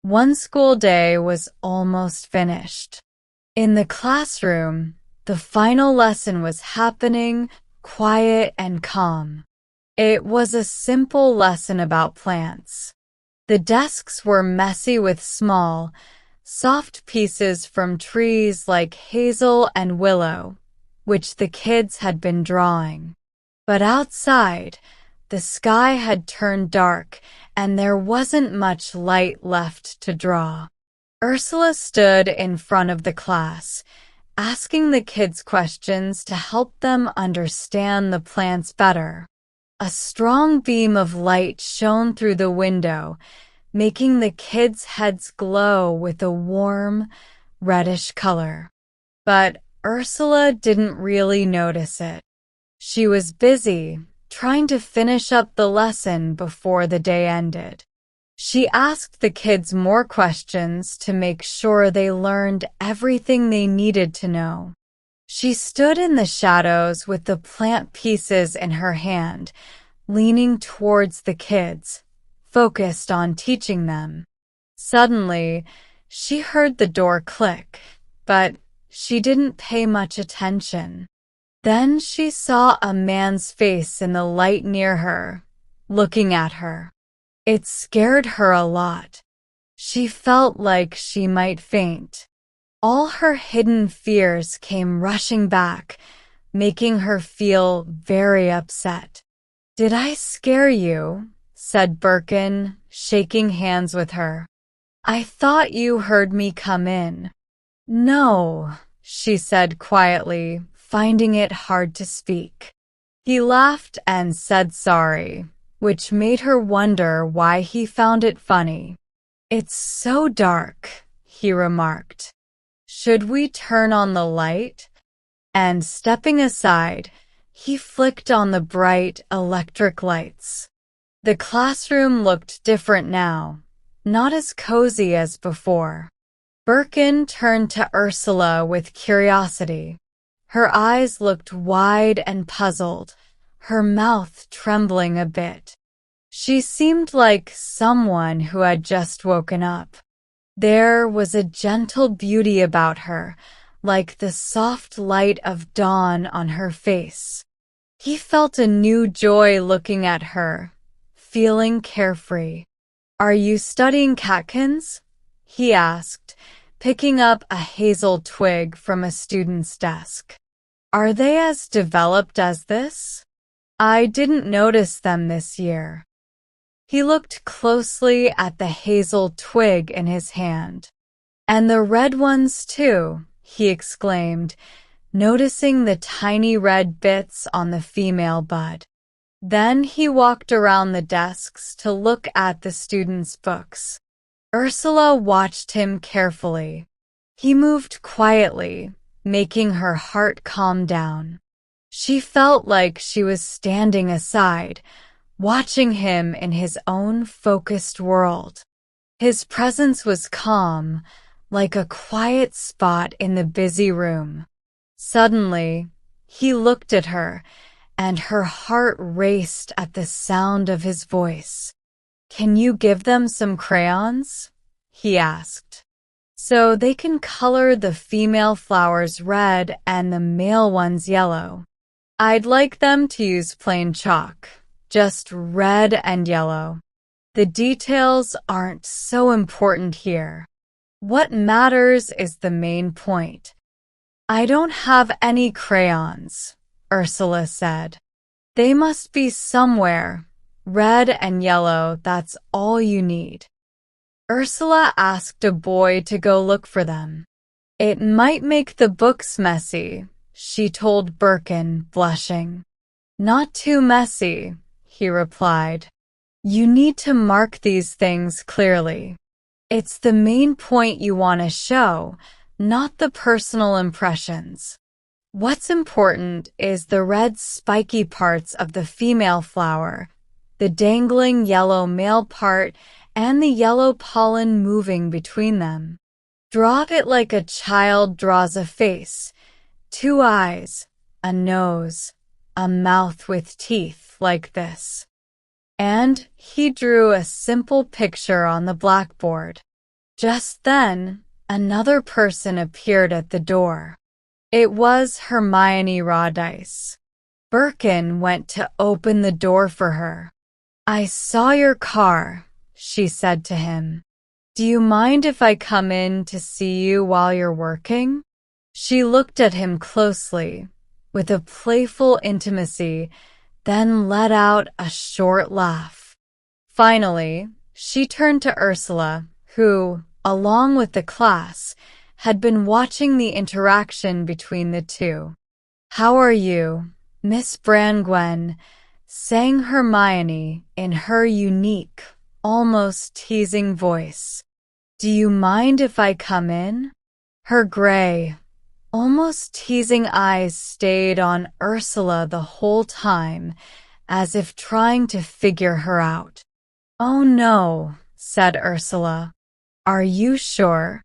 One school day was almost finished. In the classroom, the final lesson was happening, quiet and calm. It was a simple lesson about plants. The desks were messy with small, soft pieces from trees like hazel and willow, which the kids had been drawing. But outside, the sky had turned dark and there wasn't much light left to draw. Ursula stood in front of the class, asking the kids questions to help them understand the plants better. A strong beam of light shone through the window, making the kids' heads glow with a warm, reddish color. But Ursula didn't really notice it. She was busy trying to finish up the lesson before the day ended. She asked the kids more questions to make sure they learned everything they needed to know. She stood in the shadows with the plant pieces in her hand, leaning towards the kids, focused on teaching them. Suddenly, she heard the door click, but she didn't pay much attention. Then she saw a man's face in the light near her, looking at her. It scared her a lot. She felt like she might faint. All her hidden fears came rushing back, making her feel very upset. "Did I scare you?" said Birkin, shaking hands with her. "I thought you heard me come in." "No," she said quietly, finding it hard to speak. He laughed and said sorry, which made her wonder why he found it funny. "It's so dark," he remarked. "Should we turn on the light?" And stepping aside, he flicked on the bright electric lights. The classroom looked different now, not as cozy as before. Birkin turned to Ursula with curiosity. Her eyes looked wide and puzzled, her mouth trembling a bit. She seemed like someone who had just woken up. There was a gentle beauty about her, like the soft light of dawn on her face. He felt a new joy looking at her, feeling carefree. "Are you studying catkins?" he asked, picking up a hazel twig from a student's desk. "Are they as developed as this? I didn't notice them this year." He looked closely at the hazel twig in his hand. "And the red ones too," he exclaimed, noticing the tiny red bits on the female bud. Then he walked around the desks to look at the students' books. Ursula watched him carefully. He moved quietly, making her heart calm down. She felt like she was standing aside, watching him in his own focused world. His presence was calm, like a quiet spot in the busy room. Suddenly, he looked at her, and her heart raced at the sound of his voice. "Can you give them some crayons?" he asked. "So they can color the female flowers red and the male ones yellow." "I'd like them to use plain chalk, just red and yellow. The details aren't so important here. What matters is the main point." "I don't have any crayons," Ursula said. "They must be somewhere. Red and yellow, that's all you need." Ursula asked a boy to go look for them. "It might make the books messy," she told Birkin, blushing. "Not too messy," he replied. "You need to mark these things clearly. It's the main point you want to show, not the personal impressions. What's important is the red spiky parts of the female flower, the dangling yellow male part, and the yellow pollen moving between them. Draw it like a child draws a face, 2 eyes, a nose, a mouth with teeth like this." And he drew a simple picture on the blackboard. Just then, another person appeared at the door. It was Hermione Rawdice. Birkin went to open the door for her. "I saw your car," she said to him. "Do you mind if I come in to see you while you're working?" She looked at him closely, with a playful intimacy, then let out a short laugh. Finally, she turned to Ursula, who, along with the class, had been watching the interaction between the two. "How are you, Miss Brangwen?" sang Hermione in her unique, almost teasing voice. "Do you mind if I come in?" Her gray, almost teasing eyes stayed on Ursula the whole time, as if trying to figure her out. "Oh no," said Ursula. "Are you sure?"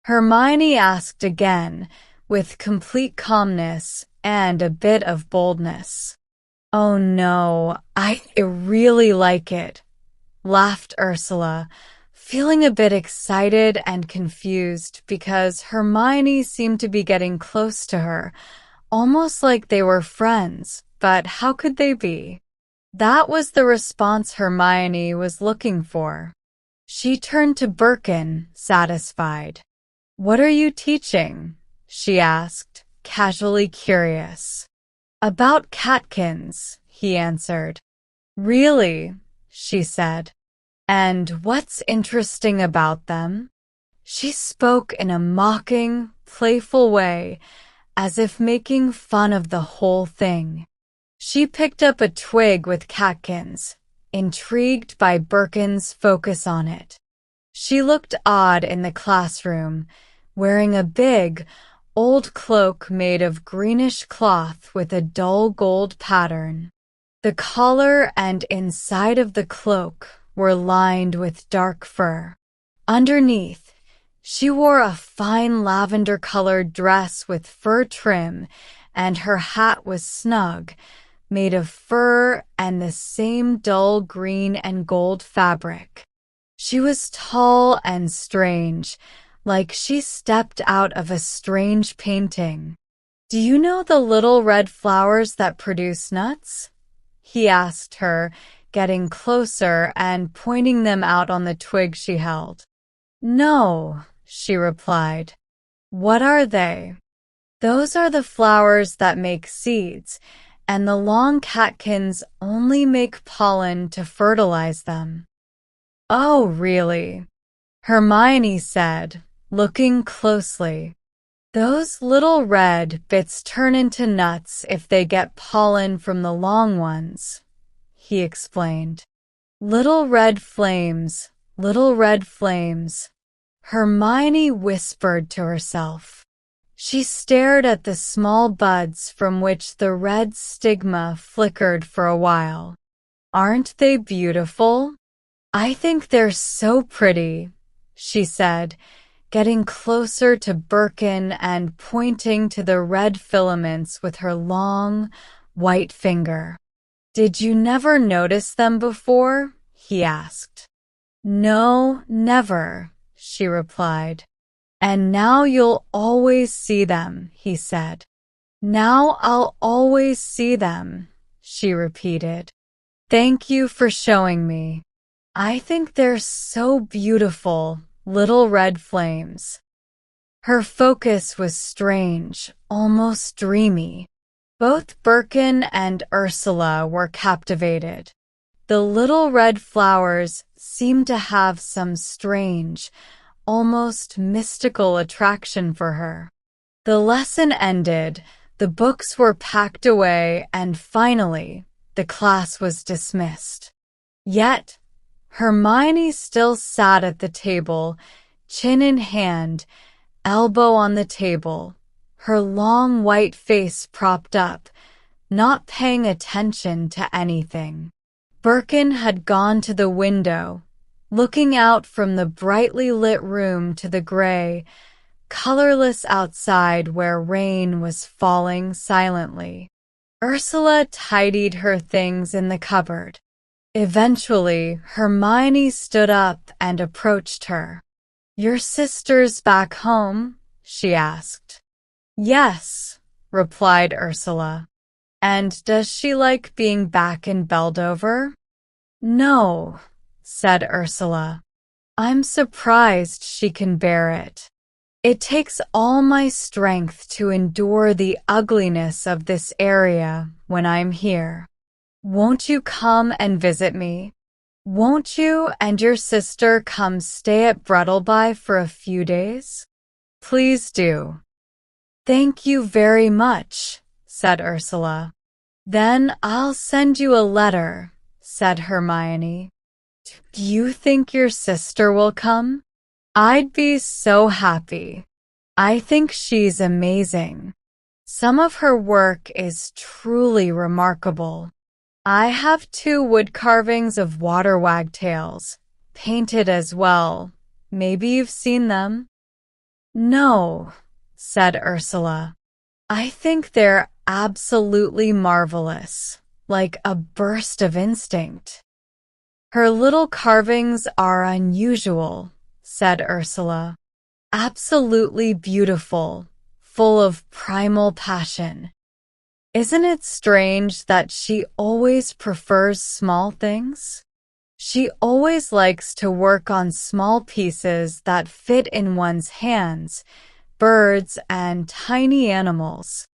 Hermione asked again, with complete calmness and a bit of boldness. "Oh no, I really like it," laughed Ursula, feeling a bit excited and confused because Hermione seemed to be getting close to her, almost like they were friends, but how could they be? That was the response Hermione was looking for. She turned to Birkin, satisfied. "What are you teaching?" she asked, casually curious. "About catkins," he answered. "Really?" she said. "And what's interesting about them?" She spoke in a mocking, playful way, as if making fun of the whole thing. She picked up a twig with catkins, intrigued by Birkin's focus on it. She looked odd in the classroom, wearing a big, old cloak made of greenish cloth with a dull gold pattern. The collar and inside of the cloak were lined with dark fur. Underneath, she wore a fine lavender-colored dress with fur trim, and her hat was snug, made of fur and the same dull green and gold fabric. She was tall and strange, like she stepped out of a strange painting. "Do you know the little red flowers that produce nuts?" he asked her, getting closer and pointing them out on the twig she held. "No," she replied. "What are they?" "Those are the flowers that make seeds, and the long catkins only make pollen to fertilize them." "Oh, really?" Hermione said, looking closely. "Those little red bits turn into nuts if they get pollen from the long ones," he explained. "Little red flames, little red flames," Hermione whispered to herself. She stared at the small buds from which the red stigma flickered for a while. "Aren't they beautiful?" "I think they're so pretty," she said, getting closer to Birkin and pointing to the red filaments with her long, white finger. "Did you never notice them before?" he asked. "No, never," she replied. "And now you'll always see them," he said. "Now I'll always see them," she repeated. "Thank you for showing me. I think they're so beautiful, little red flames." Her focus was strange, almost dreamy. Both Birkin and Ursula were captivated. The little red flowers seemed to have some strange, almost mystical attraction for her. The lesson ended, the books were packed away, and finally, the class was dismissed. Yet, Hermione still sat at the table, chin in hand, elbow on the table, her long white face propped up, not paying attention to anything. Birkin had gone to the window, looking out from the brightly lit room to the gray, colorless outside where rain was falling silently. Ursula tidied her things in the cupboard. Eventually, Hermione stood up and approached her. Your sister's back home? She asked. Yes, replied Ursula. And does she like being back in Beldover? No, said Ursula. I'm surprised she can bear it. It takes all my strength to endure the ugliness of this area when I'm here. Won't you come and visit me? Won't you and your sister come stay at Brettleby for a few days? Please do. Thank you very much, said Ursula. Then I'll send you a letter, said Hermione. Do you think your sister will come? I'd be so happy. I think she's amazing. Some of her work is truly remarkable. I have 2 wood carvings of water wagtails, painted as well. Maybe you've seen them? No, said Ursula. I think they're absolutely marvelous, like a burst of instinct. Her little carvings are unusual, said Ursula. Absolutely beautiful, full of primal passion. Isn't it strange that she always prefers small things? She always likes to work on small pieces that fit in one's hands, birds and tiny animals.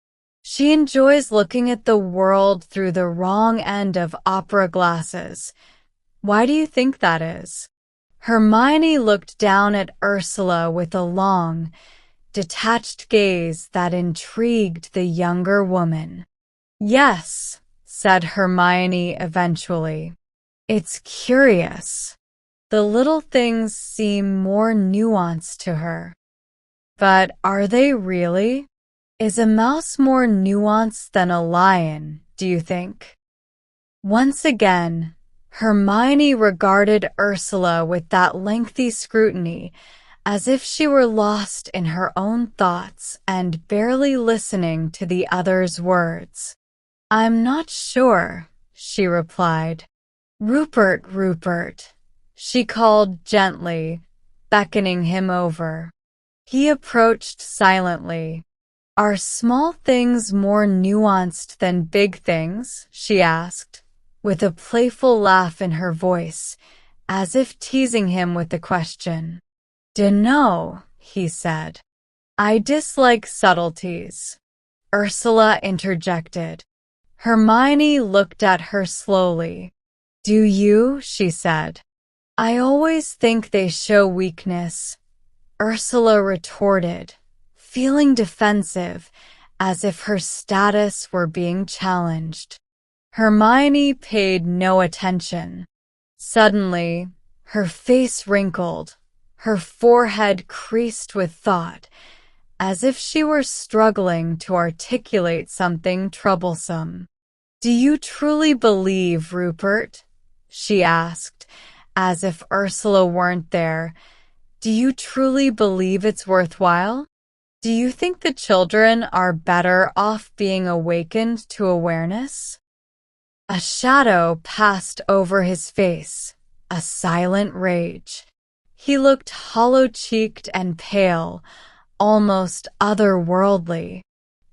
She enjoys looking at the world through the wrong end of opera glasses. Why do you think that is? Hermione looked down at Ursula with a long, detached gaze that intrigued the younger woman. Yes, said Hermione eventually. It's curious. The little things seem more nuanced to her. But are they really? Is a mouse more nuanced than a lion, do you think? Once again, Hermione regarded Ursula with that lengthy scrutiny, as if she were lost in her own thoughts and barely listening to the other's words. I'm not sure, she replied. Rupert, Rupert, she called gently, beckoning him over. He approached silently. Are small things more nuanced than big things? She asked, with a playful laugh in her voice, as if teasing him with the question. Dunno, he said. I dislike subtleties. Ursula interjected. Hermione looked at her slowly. Do you? She said. I always think they show weakness, Ursula retorted, feeling defensive, as if her status were being challenged. Hermione paid no attention. Suddenly, her face wrinkled, her forehead creased with thought, as if she were struggling to articulate something troublesome. Do you truly believe, Rupert? She asked, as if Ursula weren't there. Do you truly believe it's worthwhile? Do you think the children are better off being awakened to awareness? A shadow passed over his face, a silent rage. He looked hollow-cheeked and pale, almost otherworldly,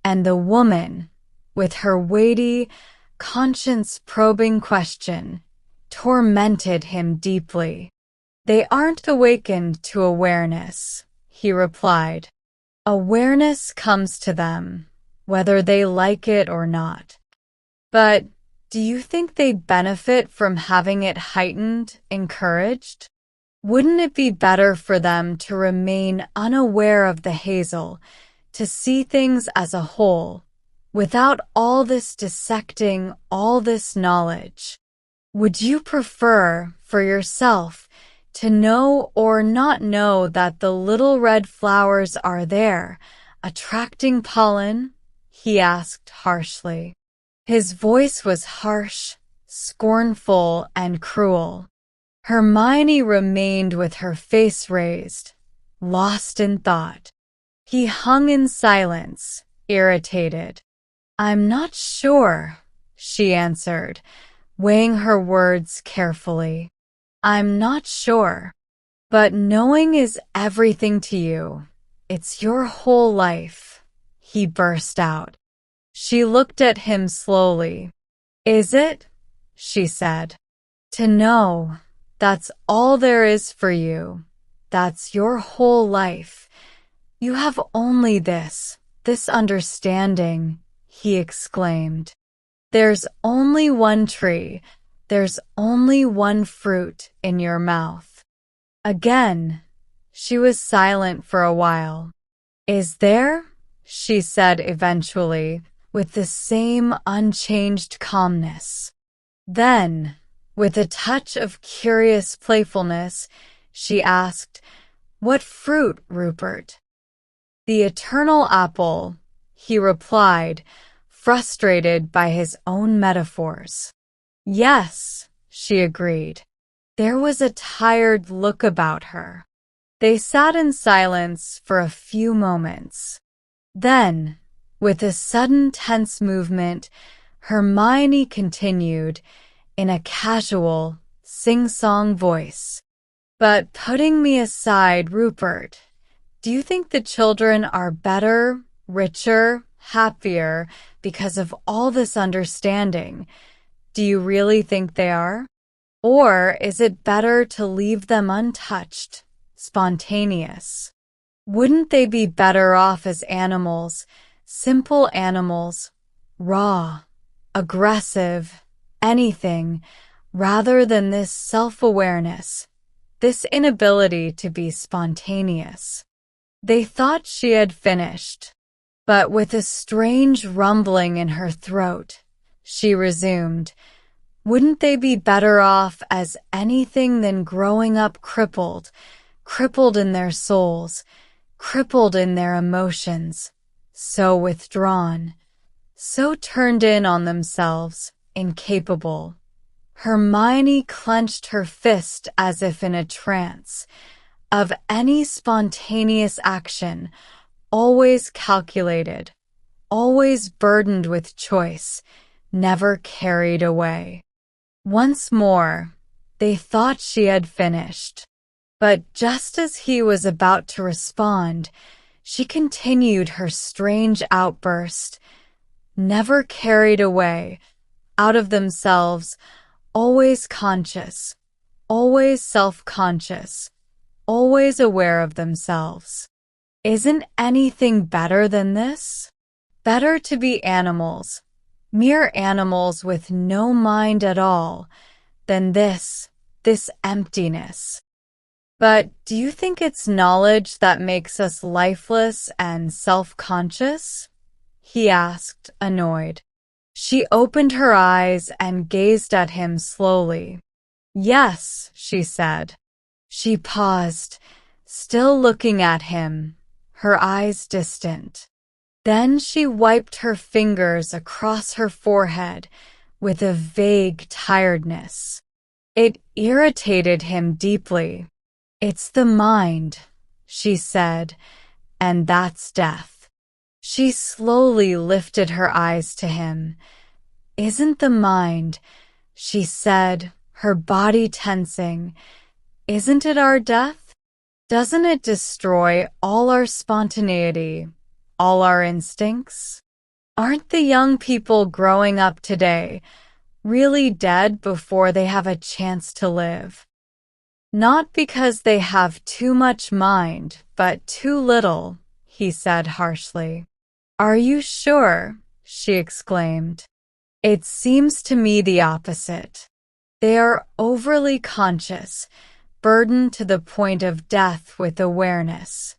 and the woman, with her weighty, conscience-probing question, tormented him deeply. They aren't awakened to awareness, he replied. Awareness comes to them, whether they like it or not. But do you think they benefit from having it heightened, encouraged? Wouldn't it be better for them to remain unaware of the hazel, to see things as a whole, without all this dissecting, all this knowledge? Would you prefer, for yourself, to know or not know that the little red flowers are there, attracting pollen? He asked harshly. His voice was harsh, scornful, and cruel. Hermione remained with her face raised, lost in thought. He hung in silence, irritated. I'm not sure, she answered, weighing her words carefully. I'm not sure. But knowing is everything to you. It's your whole life, he burst out. She looked at him slowly. Is it? She said. To know, that's all there is for you. That's your whole life. You have only this understanding, he exclaimed. There's only one tree. There's only one fruit in your mouth. Again, she was silent for a while. Is there? She said eventually, with the same unchanged calmness. Then, with a touch of curious playfulness, she asked, What fruit, Rupert? The eternal apple, he replied, frustrated by his own metaphors. Yes, she agreed. There was a tired look about her. They sat in silence for a few moments. Then, with a sudden tense movement, Hermione continued in a casual, sing-song voice. But putting me aside, Rupert, do you think the children are better, richer, happier because of all this understanding? Do you really think they are? Or is it better to leave them untouched, spontaneous? Wouldn't they be better off as animals, simple animals, raw, aggressive, anything, rather than this self-awareness, this inability to be spontaneous? They thought she had finished, but with a strange rumbling in her throat, she resumed, Wouldn't they be better off as anything than growing up crippled in their souls, crippled in their emotions, so withdrawn, so turned in on themselves, incapable? Hermione clenched her fist as if in a trance, of any spontaneous action, always calculated, always burdened with choice, never carried away. Once more, they thought she had finished. But just as he was about to respond, she continued her strange outburst, never carried away, out of themselves, always conscious, always self-conscious, always aware of themselves. Isn't anything better than this? Better to be animals, mere animals with no mind at all, than this emptiness. But do you think it's knowledge that makes us lifeless and self-conscious? He asked, annoyed. She opened her eyes and gazed at him slowly. Yes, she said. She paused, still looking at him, her eyes distant. Then she wiped her fingers across her forehead with a vague tiredness. It irritated him deeply. It's the mind, she said, and that's death. She slowly lifted her eyes to him. Isn't the mind, she said, her body tensing, isn't it our death? Doesn't it destroy all our spontaneity, all our instincts? Aren't the young people growing up today really dead before they have a chance to live? Not because they have too much mind, but too little, he said harshly. Are you sure? She exclaimed. It seems to me the opposite. They are overly conscious, burdened to the point of death with awareness,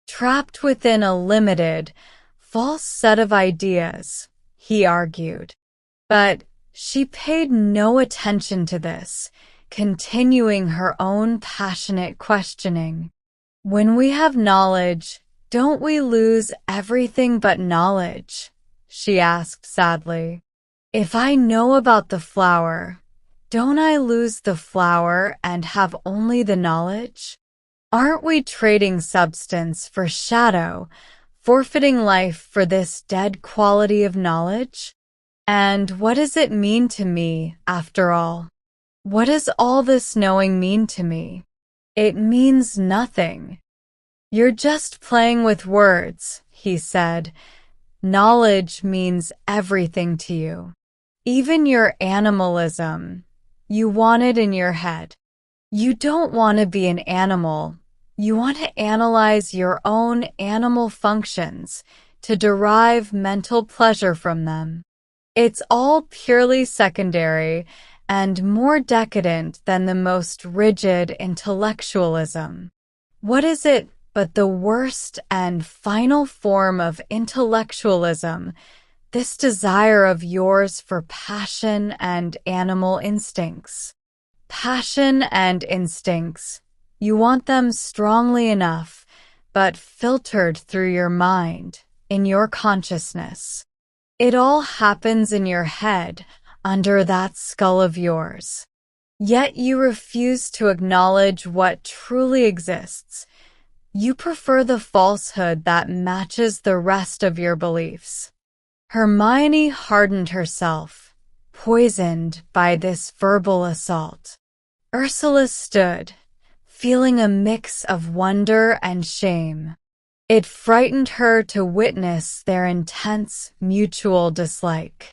trapped within a limited, false set of ideas, he argued. But she paid no attention to this, continuing her own passionate questioning. When we have knowledge, don't we lose everything but knowledge? She asked sadly. If I know about the flower, don't I lose the flower and have only the knowledge? Aren't we trading substance for shadow, forfeiting life for this dead quality of knowledge? And what does it mean to me, after all? What does all this knowing mean to me? It means nothing. You're just playing with words, he said. Knowledge means everything to you. Even your animalism. You want it in your head. You don't want to be an animal. You want to analyze your own animal functions to derive mental pleasure from them. It's all purely secondary and more decadent than the most rigid intellectualism. What is it but the worst and final form of intellectualism, this desire of yours for passion and animal instincts? Passion and instincts. You want them strongly enough, but filtered through your mind, in your consciousness. It all happens in your head, under that skull of yours. Yet you refuse to acknowledge what truly exists. You prefer the falsehood that matches the rest of your beliefs. Hermione hardened herself, poisoned by this verbal assault. Ursula stood, feeling a mix of wonder and shame. It frightened her to witness their intense mutual dislike.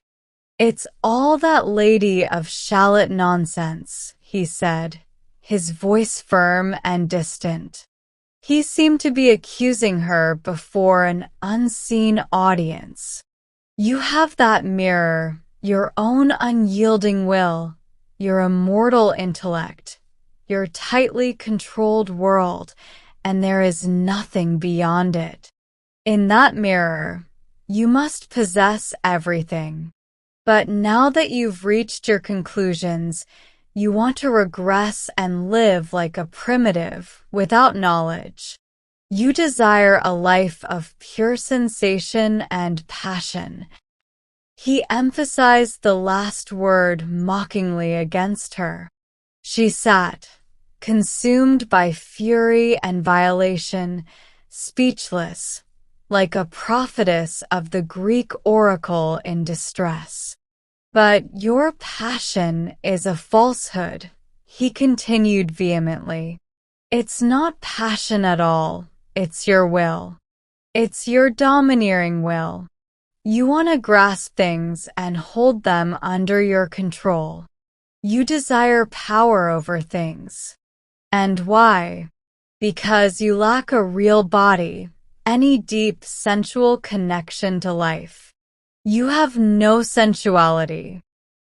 "It's all that Lady of Shalott nonsense," he said, his voice firm and distant. He seemed to be accusing her before an unseen audience. "You have that mirror, your own unyielding will, your immortal intellect, your tightly controlled world, and there is nothing beyond it. In that mirror, you must possess everything. But now that you've reached your conclusions, you want to regress and live like a primitive without knowledge. You desire a life of pure sensation and passion." He emphasized the last word mockingly against her. She sat, consumed by fury and violation, speechless, like a prophetess of the Greek oracle in distress. "But your passion is a falsehood," he continued vehemently. "It's not passion at all, it's your will. It's your domineering will. You want to grasp things and hold them under your control. You desire power over things. And why? Because you lack a real body, any deep sensual connection to life. You have no sensuality.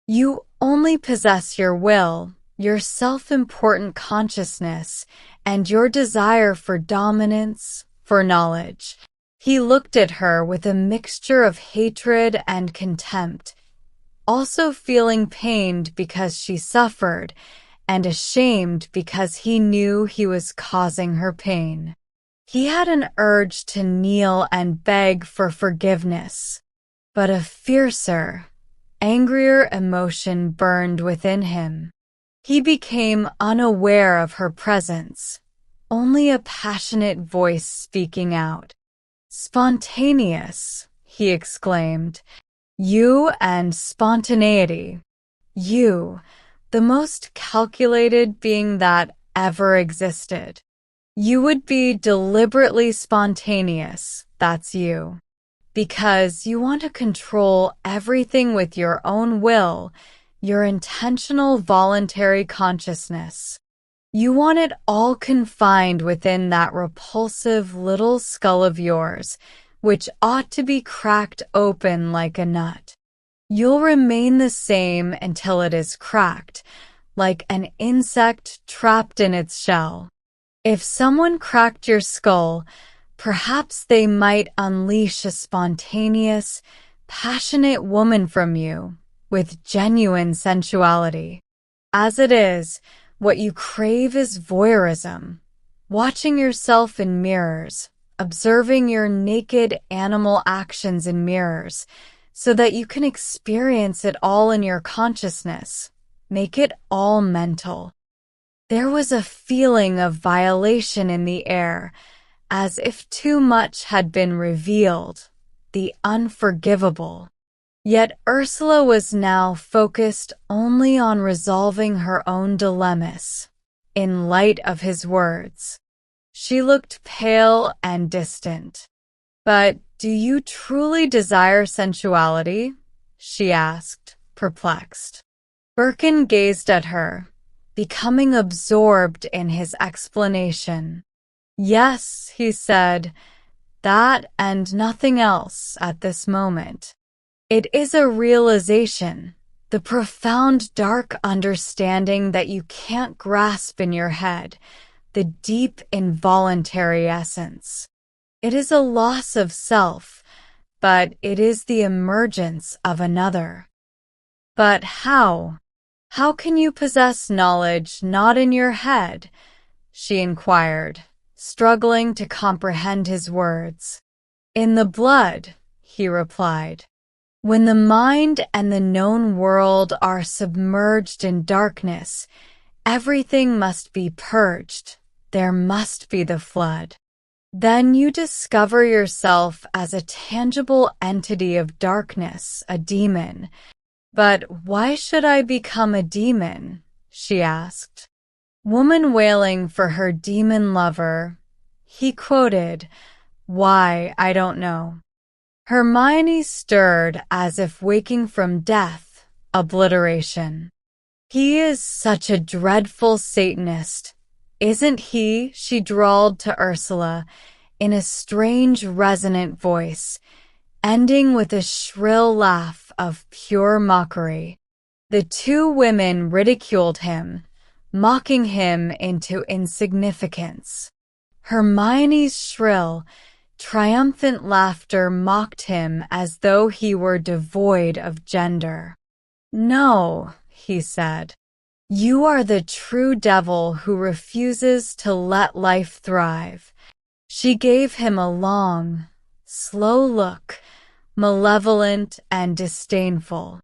You only possess your will, your self-important consciousness, and your desire for dominance, for knowledge." He looked at her with a mixture of hatred and contempt, also feeling pained because she suffered, and ashamed because he knew he was causing her pain. He had an urge to kneel and beg for forgiveness, but a fiercer, angrier emotion burned within him. He became unaware of her presence, only a passionate voice speaking out. "Spontaneous," he exclaimed. "You and spontaneity. You, the most calculated being that ever existed. You would be deliberately spontaneous, that's you. Because you want to control everything with your own will, your intentional voluntary consciousness. You want it all confined within that repulsive little skull of yours, which ought to be cracked open like a nut. You'll remain the same until it is cracked, like an insect trapped in its shell. If someone cracked your skull, perhaps they might unleash a spontaneous, passionate woman from you, with genuine sensuality. As it is, what you crave is voyeurism, watching yourself in mirrors, observing your naked animal actions in mirrors, so that you can experience it all in your consciousness, make it all mental." There was a feeling of violation in the air, as if too much had been revealed, the unforgivable. Yet Ursula was now focused only on resolving her own dilemmas. in light of his words. She looked pale and distant. "But do you truly desire sensuality?" she asked, perplexed. Birkin gazed at her, becoming absorbed in his explanation. "Yes," he said, "that and nothing else at this moment. It is a realization, the profound dark understanding that you can't grasp in your head, the deep involuntary essence. It is a loss of self, but it is the emergence of another." "But how? How can you possess knowledge not in your head?" she inquired, struggling to comprehend his words. "In the blood," he replied. "When the mind and the known world are submerged in darkness, everything must be purged. There must be the flood. Then you discover yourself as a tangible entity of darkness, a demon." "But why should I become a demon?" she asked. "Woman wailing for her demon lover," he quoted. "Why, I don't know." Hermione stirred as if waking from death, obliteration. "He is such a dreadful Satanist, isn't he?" she drawled to Ursula in a strange resonant voice, ending with a shrill laugh of pure mockery. The two women ridiculed him, mocking him into insignificance. Hermione's shrill, triumphant laughter mocked him as though he were devoid of gender. "No," he said. "You are the true devil who refuses to let life thrive." She gave him a long, slow look, malevolent and disdainful.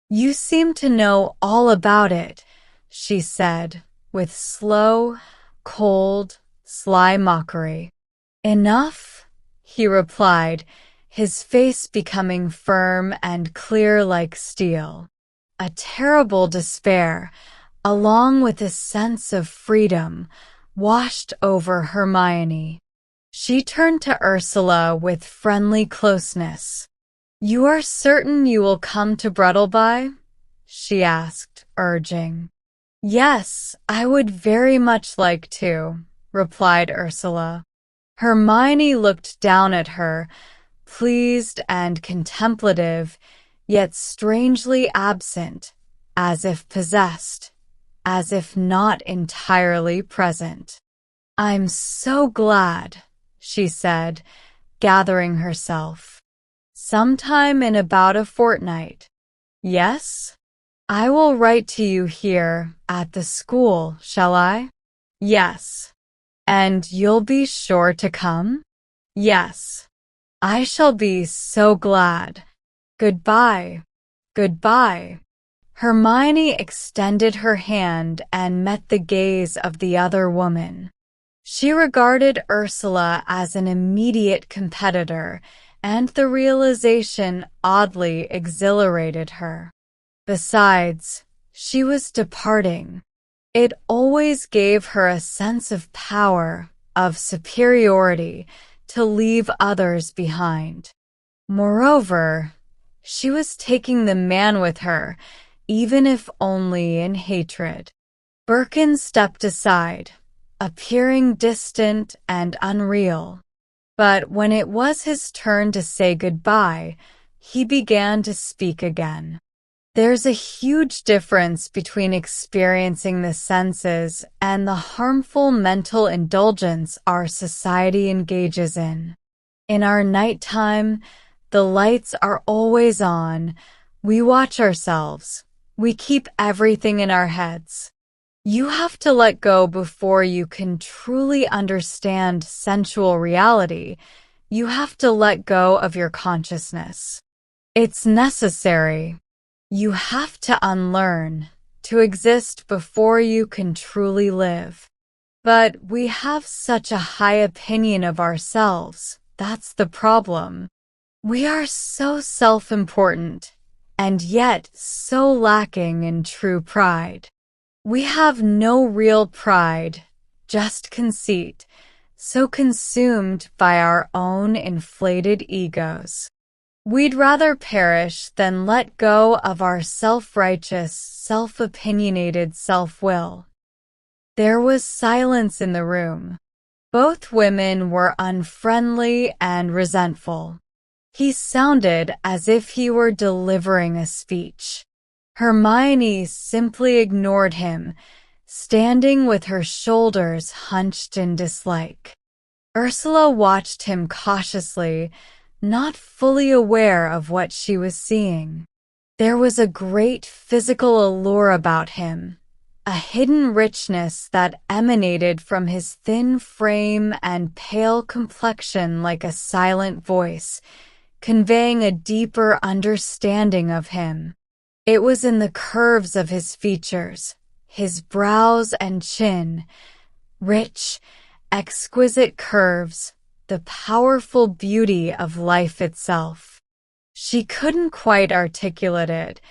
"You seem to know all about it," she said, with slow, cold, sly mockery. "Enough?" he replied, his face becoming firm and clear like steel. A terrible despair, along with a sense of freedom, washed over Hermione. She turned to Ursula with friendly closeness. "You are certain you will come to Brettleby?" she asked, urging. "Yes, I would very much like to," replied Ursula. Hermione looked down at her, pleased and contemplative, yet strangely absent, as if possessed, as if not entirely present. "I'm so glad," she said, gathering herself. "Sometime in about a fortnight." "Yes? I will write to you here at the school, shall I?" "Yes." "And you'll be sure to come?" "Yes." "I shall be so glad. Goodbye." "Goodbye." Hermione extended her hand and met the gaze of the other woman. She regarded Ursula as an immediate competitor, and the realization oddly exhilarated her. Besides, she was departing. It always gave her a sense of power, of superiority, to leave others behind. Moreover, she was taking the man with her, even if only in hatred. Birkin stepped aside, appearing distant and unreal. But when it was his turn to say goodbye, he began to speak again. "There's a huge difference between experiencing the senses and the harmful mental indulgence our society engages in. In our nighttime, the lights are always on. We watch ourselves. We keep everything in our heads. You have to let go before you can truly understand sensual reality. You have to let go of your consciousness. It's necessary. You have to unlearn, to exist before you can truly live. But we have such a high opinion of ourselves. That's the problem. We are so self-important, and yet so lacking in true pride. We have no real pride, just conceit, so consumed by our own inflated egos. We'd rather perish than let go of our self-righteous, self-opinionated self-will. There was silence in the room. Both women were unfriendly and resentful. He sounded as if he were delivering a speech. Hermione simply ignored him, standing with her shoulders hunched in dislike. Ursula watched him cautiously, not fully aware of what she was seeing. There was a great physical allure about him, a hidden richness that emanated from his thin frame and pale complexion like a silent voice, conveying a deeper understanding of him. It was in the curves of his features, his brows and chin, rich, exquisite curves, the powerful beauty of life itself. She couldn't quite articulate it,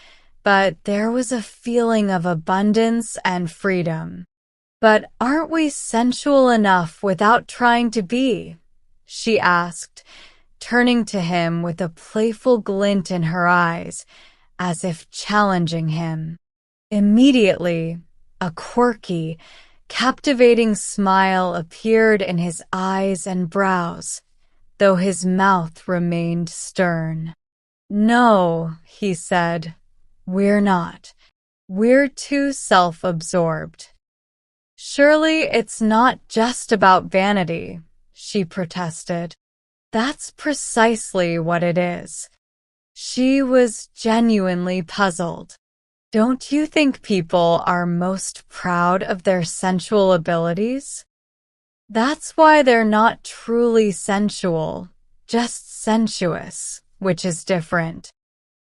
but there was a feeling of abundance and freedom. "But aren't we sensual enough without trying to be?" she asked, turning to him with a playful glint in her eyes, as if challenging him. Immediately, a quirky, captivating smile appeared in his eyes and brows, though his mouth remained stern. "No," he said, "we're not. We're too self-absorbed." "Surely it's not just about vanity," she protested. "That's precisely what it is." She was genuinely puzzled. "Don't you think people are most proud of their sensual abilities? That's why they're not truly sensual, just sensuous, which is different.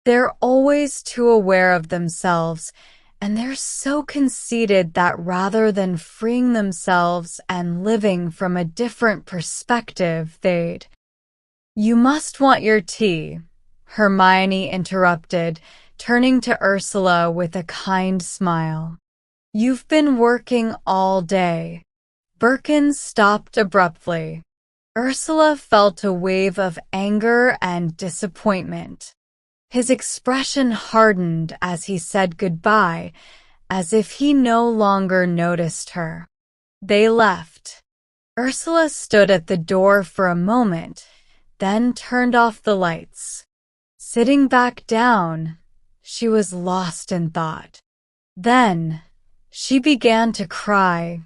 They're always too aware of themselves, and they're so conceited that rather than freeing themselves and living from a different perspective, they'd—" "You must want your tea," Hermione interrupted, turning to Ursula with a kind smile. "You've been working all day." Birkin stopped abruptly. Ursula felt a wave of anger and disappointment. His expression hardened as he said goodbye, as if he no longer noticed her. They left. Ursula stood at the door for a moment, then turned off the lights. Sitting back down, she was lost in thought. Then, she began to cry,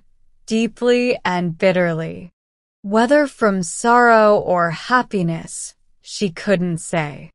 deeply and bitterly. Whether from sorrow or happiness, she couldn't say.